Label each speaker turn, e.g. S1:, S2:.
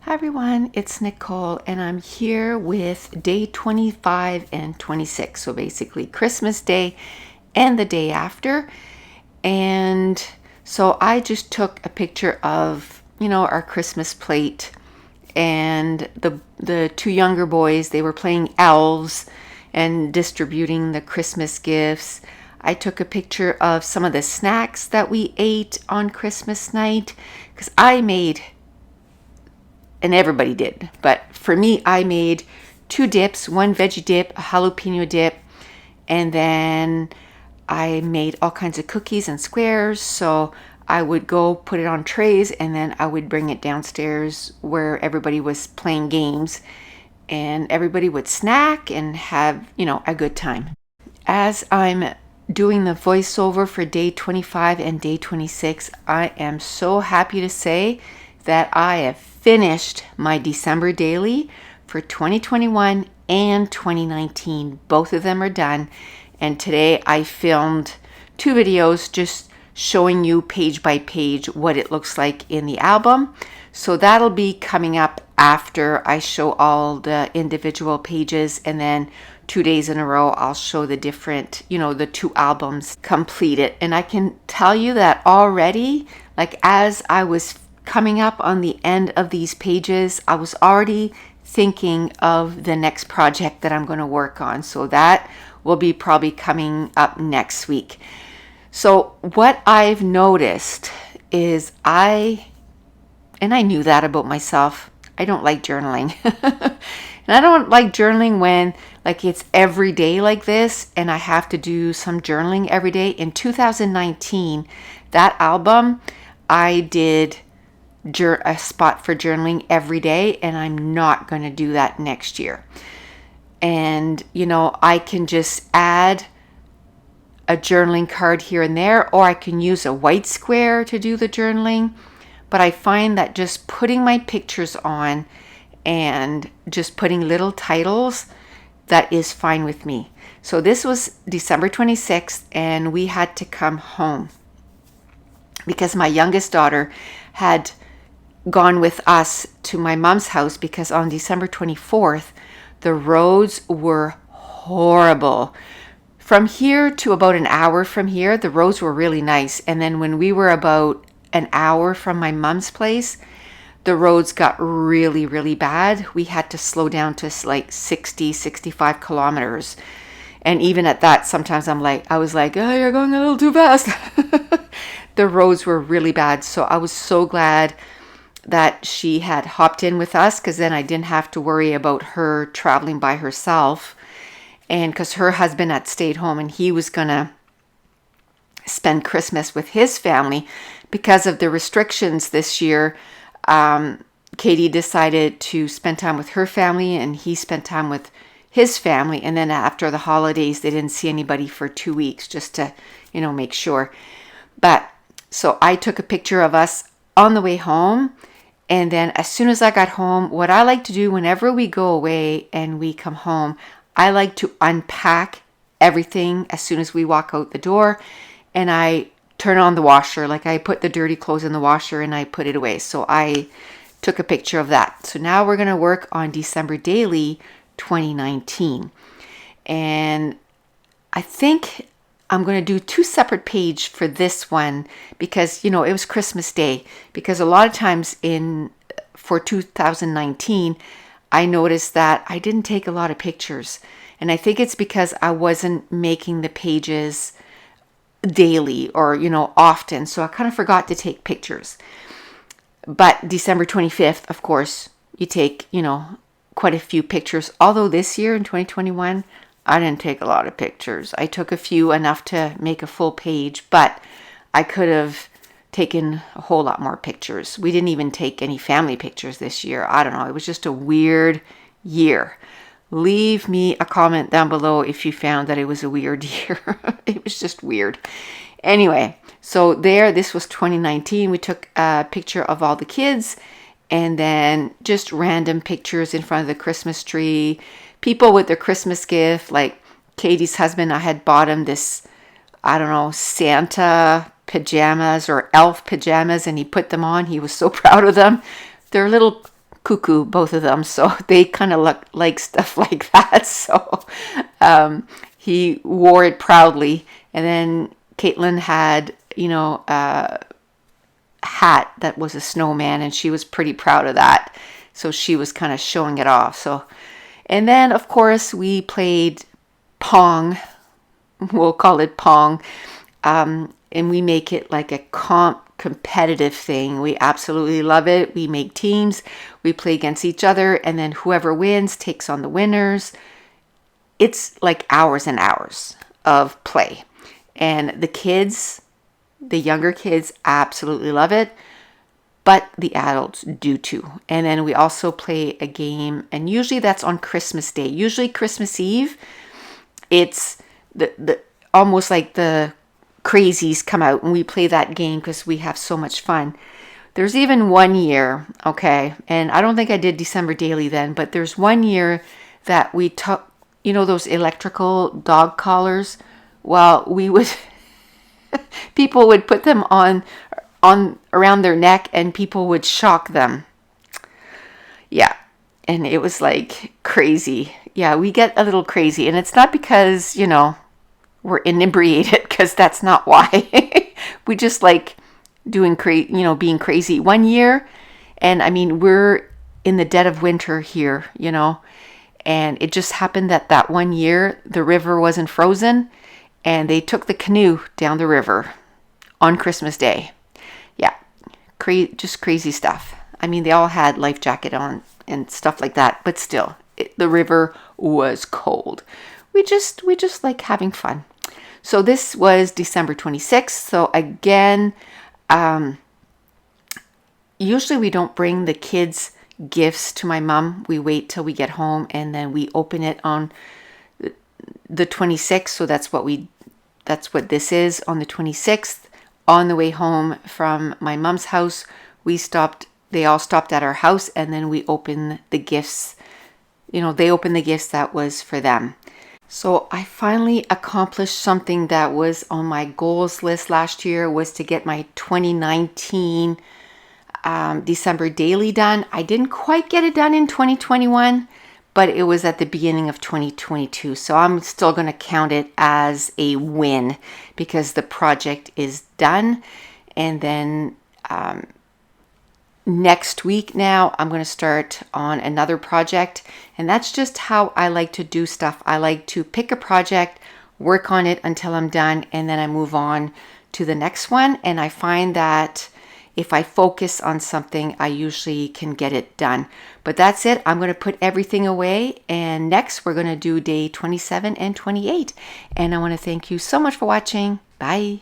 S1: Hi everyone, it's Nicole and I'm here with day 25 and 26. So basically Christmas Day and the day after. And so I just took a picture of, our Christmas plate, and the two younger boys, they were playing elves and distributing the Christmas gifts. I took a picture of some of the snacks that we ate on Christmas night because I made, and everybody did. But for me, I made two dips, one veggie dip, a jalapeno dip, and then I made all kinds of cookies and squares. So I would go put it on trays and then I would bring it downstairs where everybody was playing games and everybody would snack and have, a good time. As I'm doing the voiceover for day 25 and day 26, I am so happy to say that I have finished my December daily for 2021 and 2019. Both of them are done. And today I filmed two videos just showing you page by page what it looks like in the album. So that'll be coming up after I show all the individual pages, and then 2 days in a row I'll show the different, the two albums completed. And I can tell you that already, like as I was coming up on the end of these pages, I was already thinking of the next project that I'm going to work on. So that will be probably coming up next week. So what I've noticed is and I knew that about myself, I don't like journaling. And I don't like journaling when like it's every day like this and I have to do some journaling every day. In 2019, that album, I did a spot for journaling every day, and I'm not going to do that next year. And I can just add a journaling card here and there, or I can use a white square to do the journaling. But I find that just putting my pictures on and just putting little titles, that is fine with me. So this was December 26th and we had to come home because my youngest daughter had gone with us to my mom's house because on December 24th, the roads were horrible. From here to about an hour from here, the roads were really nice. And then when we were about an hour from my mom's place, the roads got really, really bad. We had to slow down to like 60, 65 kilometers. And even at that, sometimes I was like, oh, you're going a little too fast. The roads were really bad. So I was so glad that she had hopped in with us, because then I didn't have to worry about her traveling by herself. And because her husband had stayed home and he was going to spend Christmas with his family because of the restrictions this year. Katie decided to spend time with her family and he spent time with his family. And then after the holidays, they didn't see anybody for 2 weeks just to, make sure. But so I took a picture of us on the way home. And then as soon as I got home, what I like to do whenever we go away and we come home, I like to unpack everything as soon as we walk out the door. And I turn on the washer, like I put the dirty clothes in the washer and I put it away. So I took a picture of that. So now we're going to work on December Daily 2019. And I think I'm going to do two separate pages for this one because, it was Christmas Day. Because a lot of times for 2019, I noticed that I didn't take a lot of pictures. And I think it's because I wasn't making the pages daily or, often. So I kind of forgot to take pictures. But December 25th, of course, you take, quite a few pictures. Although this year in 2021, I didn't take a lot of pictures. I took a few, enough to make a full page, but I could have taken a whole lot more pictures. We didn't even take any family pictures this year. I don't know. It was just a weird year. Leave me a comment down below if you found that it was a weird year. It was just weird. Anyway, so this was 2019. We took a picture of all the kids and then just random pictures in front of the Christmas tree. People with their Christmas gift, like Katie's husband, I had bought him this, I don't know, Santa pajamas or elf pajamas, and he put them on. He was so proud of them. They're little cuckoo, both of them. So they kind of look like stuff like that. So he wore it proudly. And then Caitlin had, a hat that was a snowman, and she was pretty proud of that. So she was kind of showing it off. So, and then of course we played Pong. We'll call it Pong. And we make it like a competitive thing. We absolutely love it. We make teams, we play against each other, and then whoever wins takes on the winners. It's like hours and hours of play. And the younger kids absolutely love it, but the adults do too. And then we also play a game, and usually that's on Christmas Day. Usually Christmas Eve, it's the almost like the crazies come out and we play that game because we have so much fun. There's even one year, okay, and I don't think I did December Daily then, but there's one year that we took, those electrical dog collars. Well, we would, people would put them on around their neck and people would shock them. Yeah, and it was like crazy. Yeah, we get a little crazy, and it's not because, we're inebriated, because that's not why. We just like doing being crazy. One year, and I mean, we're in the dead of winter here, and it just happened that one year the river wasn't frozen, and they took the canoe down the river on Christmas Day. Yeah, just crazy stuff. I mean, they all had life jacket on and stuff like that, but still, the river was cold. We just like having fun. So this was December 26th. So again, usually we don't bring the kids gifts to my mom. We wait till we get home and then we open it on the 26th. So that's what this is on the 26th. On the way home from my mom's house, they all stopped at our house, and then we opened the gifts. They opened the gifts that was for them. So I finally accomplished something that was on my goals list last year, was to get my 2019 December Daily done. I didn't quite get it done in 2021, but it was at the beginning of 2022. So I'm still going to count it as a win because the project is done. And then next week now, I'm going to start on another project. And that's just how I like to do stuff. I like to pick a project, work on it until I'm done, and then I move on to the next one. And I find that if I focus on something, I usually can get it done. But that's it. I'm going to put everything away. And next, we're going to do day 27 and 28. And I want to thank you so much for watching. Bye.